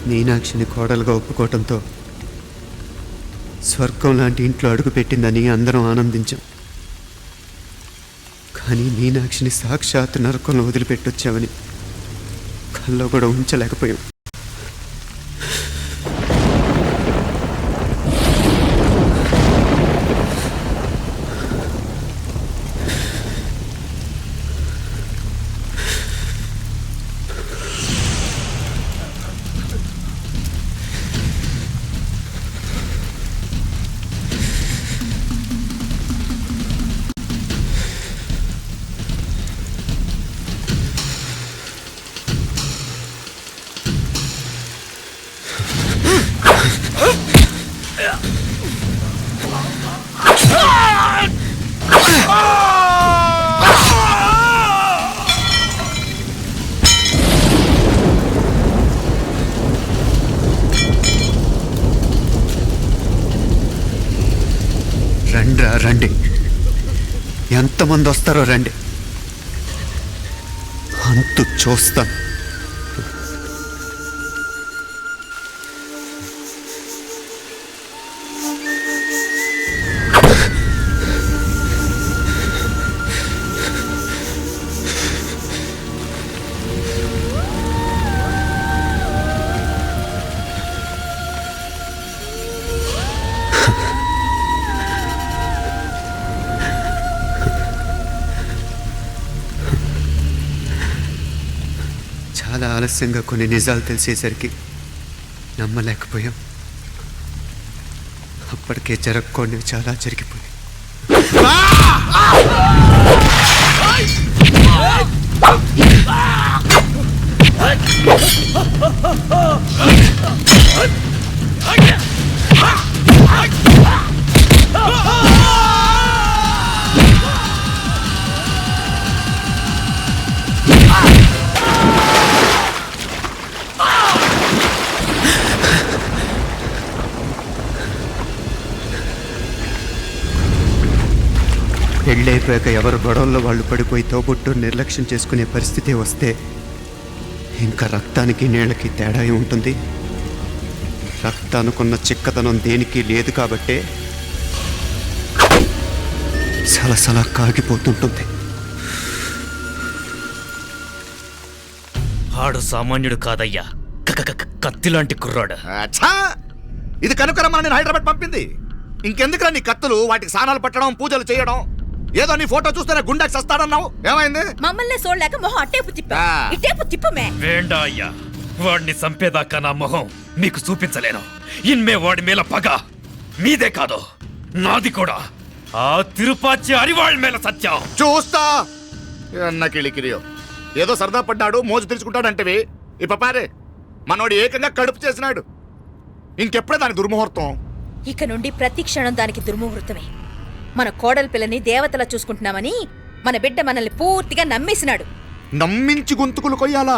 మీనాక్షిని కోడలుగా ఒప్పుకోవటంతో స్వర్గం లాంటి ఇంట్లో అడుగుపెట్టిందని అందరం ఆనందించాం. కానీ మీనాక్షిని సాక్షాత్ నరకంలో వదిలిపెట్టొచ్చామని కల్లో కూడా ఉంచలేకపోయాం. రండి, ఎంతమంది వస్తారో రండి, అంతు చూస్తాను. చాలా ఆలస్యంగా కొన్ని నిజాలు తెలిసేసరికి నమ్మలేకపోయాం. అప్పటికే జరగకూడనివి చాలా జరిగిపోయాయి. పెళ్ళైపోయాక ఎవరు గొడవల్లో వాళ్ళు పడిపోయి తోబుట్టు నిర్లక్ష్యం చేసుకునే పరిస్థితి వస్తే ఇంకా రక్తానికి నీళ్ళకి తేడా ఉంటుంది. రక్తానుకున్న చిక్కదనం దేనికి లేదు కాబట్టే సలసలా కాగిపోతుంటుంది. ఆడు సామాన్యుడు కాదయ్యా, కత్తిలాంటి కుర్రాడు. ఇది కనుకరమ్మని నేను హైదరాబాద్ పంపింది. ఇంకెందుకురా నీ కత్తులు, వాటికి స్నానాలు పట్టడం, పూజలు చేయడం? ఏదో నీ ఫోటో చూస్తేనే గుండెకి సస్తాడన్నావు, ఏమైంది? మమ్మల్ని చూడలేక మొహం అట్టేపు తిప్పమే. వేండా అయ్యా, వాడిని చంపేదాకా నా మొహం మీకు చూపించలేను. ఇన్మే వాడి మేల పగ మీదే కాదు, నాది కూడా. ఆ తిరుపాచి అరివాళ్ళ మేల సత్యం చూస్తా. అన్న కిళికిరియో ఏదో సరదా పడ్డాడు, మోజు తెలుసుకుంటాడంటవి. ఈ పపారే మనోడు ఏకంగా కడుపు చేసినాడు. ఇంకెప్పుడే దాని దుర్ముహూర్తం. ఇక నుండి ప్రతి క్షణం దానికి దుర్ముహూర్తమే. మన కోడలి పిల్లని దేవతలా చూసుకుంటున్నామని మన బిడ్డ మనల్ని పూర్తిగా నమ్మేసినాడు. నమ్మించి గొంతుకులు కొయ్యాలా?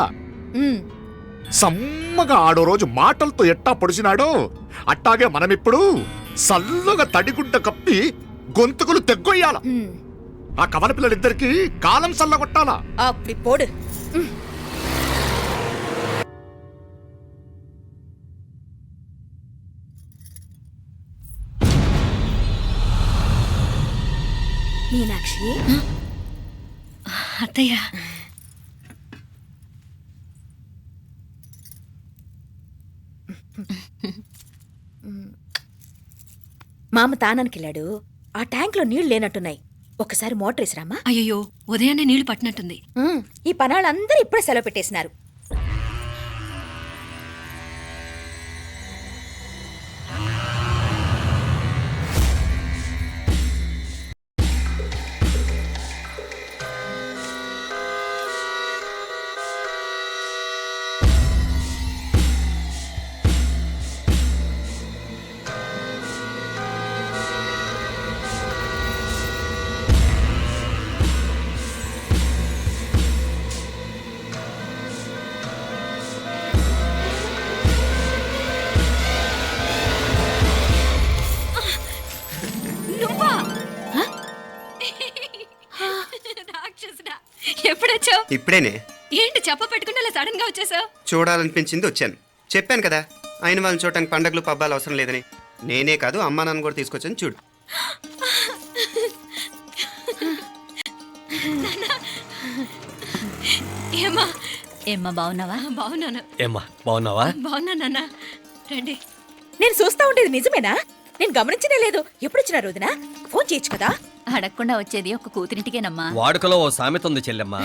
సమ్మగా ఆడో రోజు మాటలతో ఎట్టా పొడిచినాడో అట్టాగే మనమిప్పుడు సల్లుగా తడిగుడ్డ కప్పి గొంతుకులు తెగ్గొయ్యాల. ఆ కవల పిల్లలిద్దరికి కాలం సల్లగొట్టాలా. అప్పుడు పోడు. మీనాక్షి, అత్తయ్య, మామ తానానికి వెళ్ళాడు. ఆ ట్యాంక్ లో నీళ్లు లేనట్టున్నాయి. ఒకసారి మోటార్ వేసిరామా? అయ్యో, ఉదయాన్నే నీళ్లు పట్టినట్టుంది. ఈ పనాళ్ళందరూ ఇప్పుడే సెలవు పెట్టేసినారు. ఎప్పుడొచ్చావు? ఇప్పుడేనే. ఏంటి చెప్ప పెట్టుకుంటే అలా సడన్ గా వచ్చేసావు? చూడాలనిపించింది వచ్చాను. చెప్పాను కదా ఆయన వాళ్ళని చూడటానికి పండగలు పబ్బాలు అవసరం లేదని. నేనే కాదు అమ్మా నాన్న కూడా తీసుకొచ్చాను చూడు. ఏమ్మా ఏమ్మా బాగున్నావా? బాగున్నాను. ఏమ్మా బాగున్నావా? బాగున్నా నాన్న. రండి. నేను చూస్తా ఉండేది నిజమేనా? నేను గమనించనే లేదు. ఎప్పుడొచ్చినా రోజున ఫోన్ చేయొచ్చు కదా. అడగకుండా వచ్చేది ఒక కూతురింటికేనమ్మా. వాడుకలో ఓ సామెత ఉంది చెల్లెమ్మ.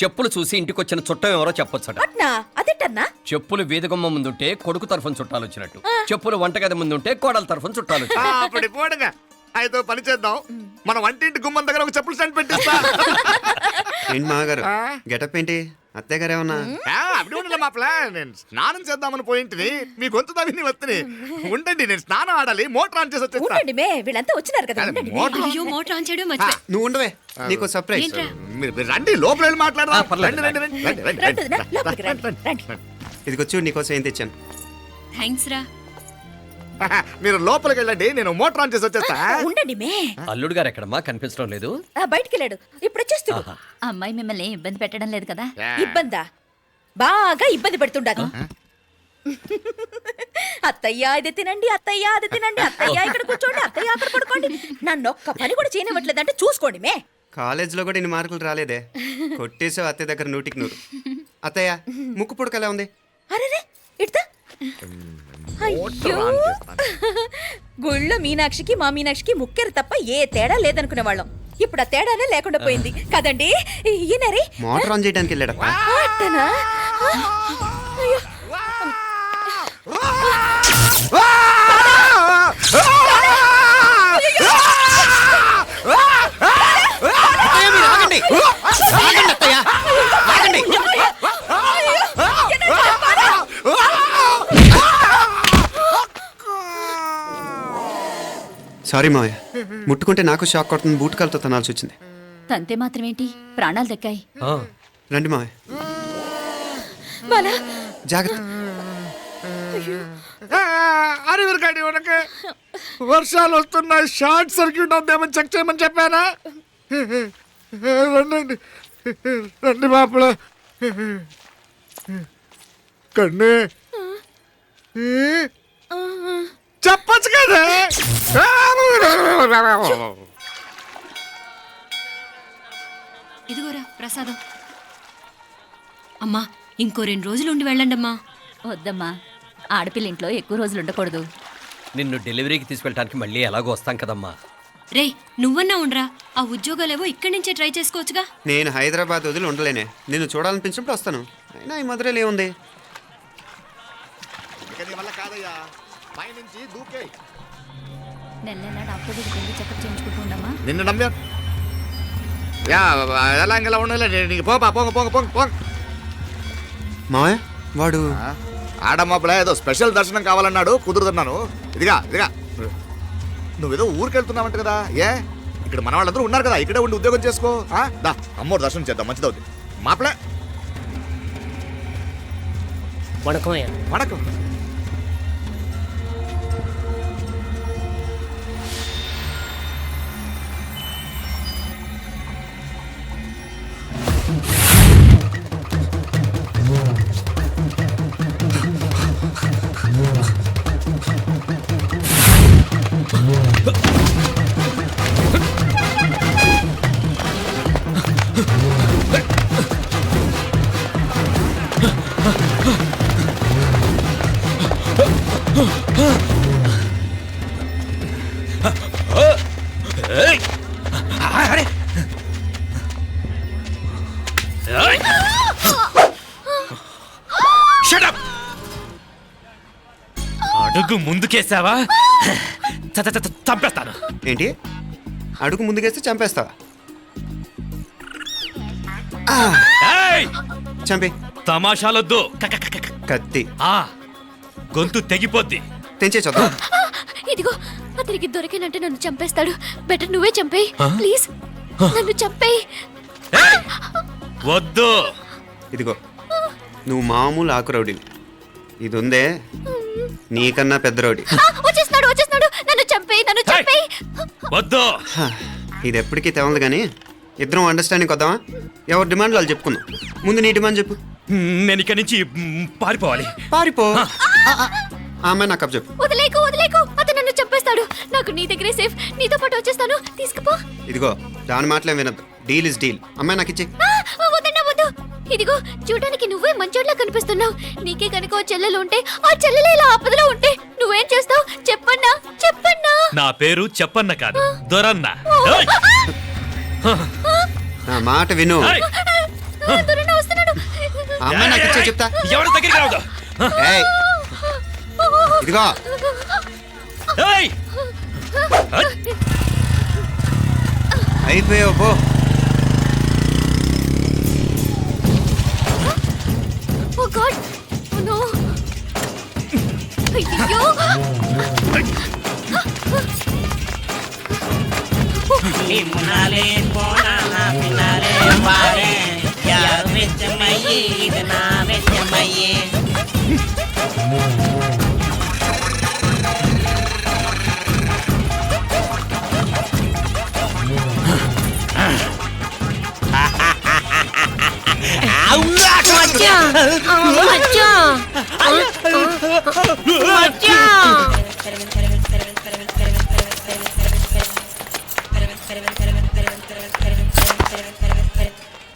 చెప్పులు చూసి ఇంటికొచ్చిన చుట్టం ఎవరో చెప్పొచ్చట. అట్నా? అదేటన్నా? చెప్పులు వీధగుమ్మ ముందుంటే కొడుకు తరఫున చుట్టాలు వచ్చినట్టు, చెప్పులు వంటగది ముందుంటే కోడల తరఫున చుట్టాలు వచ్చినట్టు. అప్పుడు పోడుగా అయితే పని చేద్దాం. మన వంటింటి గుమ్మం దగ్గర ఒక చెప్పులు స్టాండ్ పెట్టిస్తా. ఏంటి మామగారు ఆ? గెటప్ ఏంటి? అత్తయ్య గారు ఏమన్నా? అప్పుడు ఉండలే మా ప్లాన్. నేను స్నానం చేద్దామని పోయింటిని, మీ గొంతు తవ్వి వస్తుంది. ఉండండి, నేను స్నానం ఆడాలి. మోటార్ ఆన్ చేసి వచ్చేస్తా. ఉండండి మే, వీళ్ళంతా వచ్చినారు కదా. ఉండండి మే. మోటార్ అయ్యో మోటార్ ఆన్ చేయడం మర్చిపోయా. నువ్వు ఉండవే, నీకు సర్ప్రైజ్. ఏంట్రా? మీరు రండి, లోపల వెళ్ళి మాట్లాడదాం. పర్లేదు. రండి, రండి, రండి, రండి, రండి, రండి వదినా, రండి, లోపలికి రండి, రండి, రండి. ఇదిగో చూడు నీకోసం ఏం తెచ్చాను. థ్యాంక్స్ రా. మీరు లోపలికి వెళ్ళండి, నేను మోటార్ ఆన్ చేసి వచ్చేస్తా. ఉండండి మే. అల్లుడు గారు ఎక్కడమ్మా కనిపించడం లేదు? బయటికి వెళ్ళాడు, ఇప్పుడు వచ్చేస్తాడు. ఆహా. అమ్మాయి మిమ్మల్ని ఇబ్బంది పెట్టడం లేదు కదా? ఇబ్బందా? బాగా ఇబ్బంది పెడుతుండదు. అత్తయ్య ఇది తినండి, అత్తయ్య అది తినండి, అత్తయ్య ఇక్కడ కూర్చోండి, అత్తయ్య అక్కడ పడుకోండి. నన్ను ఒక్క పని కూడా చేయనివ్వట్లేదంటే చూసుకోండి మే. కాలేజీలో కూడా ఇన్ని మార్కులు రాలేదే. కొట్టేసావు అత్తయ్య దగ్గర 100కి 100. అత్తయ్య ముక్కు పుడక ఎలా ఉంది? అరే ఇడతా. అయ్యో, గుళ్ళో మీనాక్షికి మా మీనాక్షికి ముక్కెరు తప్ప ఏ తేడా లేదనుకునే వాళ్ళం. ఇప్పుడు ఆ తేడానే లేకుండా పోయింది కదండి. ఈయనరి మోటార్ ఆన్ చేయడానికి వెళ్ళాడప్ప. అట్టనా? అయ్యో. సారీ మావయ్య, ముట్టుకుంటే నాకు షాక్ కొడుతుంది. బూటకాలతో తనాల్సి వచ్చింది. తంతే మాత్రమేంటి, ప్రాణాలు దక్కాయి. ఆ, రండి మావయ్య, బాలా, జాగ్రత్త. అరవిరకాడి ఉనకే వర్షాలు వస్తున్నాయి, షార్ట్ సర్క్యూట్ అవుతామని చెక్ చేయమని చెప్పానా? రండి రండి మాపల కన్ను చెప్పచ్చు కదా. ఇదిగోరా ప్రసాదం. అమ్మా ఇంకో 2 రోజులు ఉండి వెళ్ళండి అమ్మా. వద్దమ్మా, ఆడపిల్ల ఇంట్లో ఎక్కువ రోజులు ఉండకూడదు. నిన్ను డెలివరీకి తీసుకెళ్ళడానికి మళ్ళీ ఎలాగో వస్తాం కదమ్మా. రేయ్ నువ్వన్నా ఉండరా, ఆ ఉద్యోగాలేవో ఇక్కడి నుంచే ట్రై చేసుకోవచ్చుగా. నేను హైదరాబాద్ వదిలి ఉండలేనే. నిన్ను చూడాలనిపించినప్పుడు వస్తాను. అయినా ఈ మధురలో ఏముంది? వల్ల కాదయ్యా, పైనుంచి దూకే. నెల నెల డాక్టర్ దగ్గరికి వెళ్ళి చెకప్ చేయించుకుంటూ ఉండమ్మా. నిన్ను నమ్మా యా ఎలా ఇంకెలా ఉండాలి. నీకు పోపా పోంగ పోంగ పోంగ పోంగ. మావయ్య వాడు ఆడమ్మప్పుడే ఏదో స్పెషల్ దర్శనం కావాలన్నాడు, కుదురుతున్నాను. ఇదిగా ఇదిగా నువ్వేదో ఊరికెళ్తున్నావంట కదా. ఏ ఇక్కడ మన వాళ్ళందరూ ఉన్నారు కదా, ఇక్కడే ఉండి ఉద్యోగం చేసుకో. దా అమ్మోడు దర్శనం చేద్దాం, మంచిదవుద్ది. మాపలే వణకం. ఏయ్! అరే! ఏయ్! Shut up! అడుగు ముందుకేసావా చంపేస్తాను. ఏంటి? అడుగు ముందుకేస్తే చంపేస్తావా? ఏయ్! చంపి. తమాషాలొద్దు. కత్తి ఆ గొంతు తెగిపోద్ది. తెంచే చూద్దాం. ఇదిగో అతనికి దొరికినంటే నన్ను చంపేస్తాడు. బెటర్ నువ్వే చంపేయి ప్లీజ్, నన్ను చంపేయి. ఏయ్! వద్దు. ఇదిగో నువ్వు మామూలు ఆకు రౌడీ. ఇది ఉందే నీకన్నా పెద్ద రౌడీ. వచ్చేస్తున్నాడు నన్ను చంపేయి, నన్ను చంపేయి. వద్దు. హ, ఇది ఎప్పటికీ తెవలదు కానీ ఇద్దరం అండర్స్టాండింగ్ వద్దామా? ఎవరి డిమాండ్లు వాళ్ళు చెప్పుకుందాం. ముందు నీ డిమాండ్ చెప్పు. నేను ఇక్కడి నుంచి పారిపోవాలి. పారిపో. ఆ అమ్మాయి నాకు చెప్పు. వదిలేకు వదిలేకు, అతను నన్ను చంపేస్తాడు. నాకు నీ దగ్గరే సేఫ్, నీతో పాటు వచ్చేస్తాను. తీసుకుపో. ఇదిగో దాని మాటలే వినద్దు. Deal is deal. అమ్మాయి నాకు ఇచ్చి. వద్దన్నా వద్దు. ఇదిగో చూడడానికి నువ్వే మంచోట్లా కనిపిస్తున్నావు. నీకే కనుక ఓ చెల్లెలు ఉంటే, ఆ చెల్లెలు ఇలా ఆపదలో ఉంటే నువ్వేం చేస్తావు చెప్పన్నా? చెప్పన్నా. నా పేరు చెప్పన్న కాదు, దొరన్న. ఏయ్! నా మాట విను. ఏయ్! దొరన్న వస్తున్నాడు. ఆ అమ్మాయి నాకు ఇచ్చే చెప్తా. ఎవరి దగ్గరికి రావద్దు. ఏయ్, ఇదిగో ఏయ్! అయిపోయావు పో. ఓ గాడ్, ఓ నో. అయ్యో. నిన్నాలే పోనా పిన్నాలే పారే యార్ వెచ్చమయ్యి ఇది నా వెచ్చమయ్యి.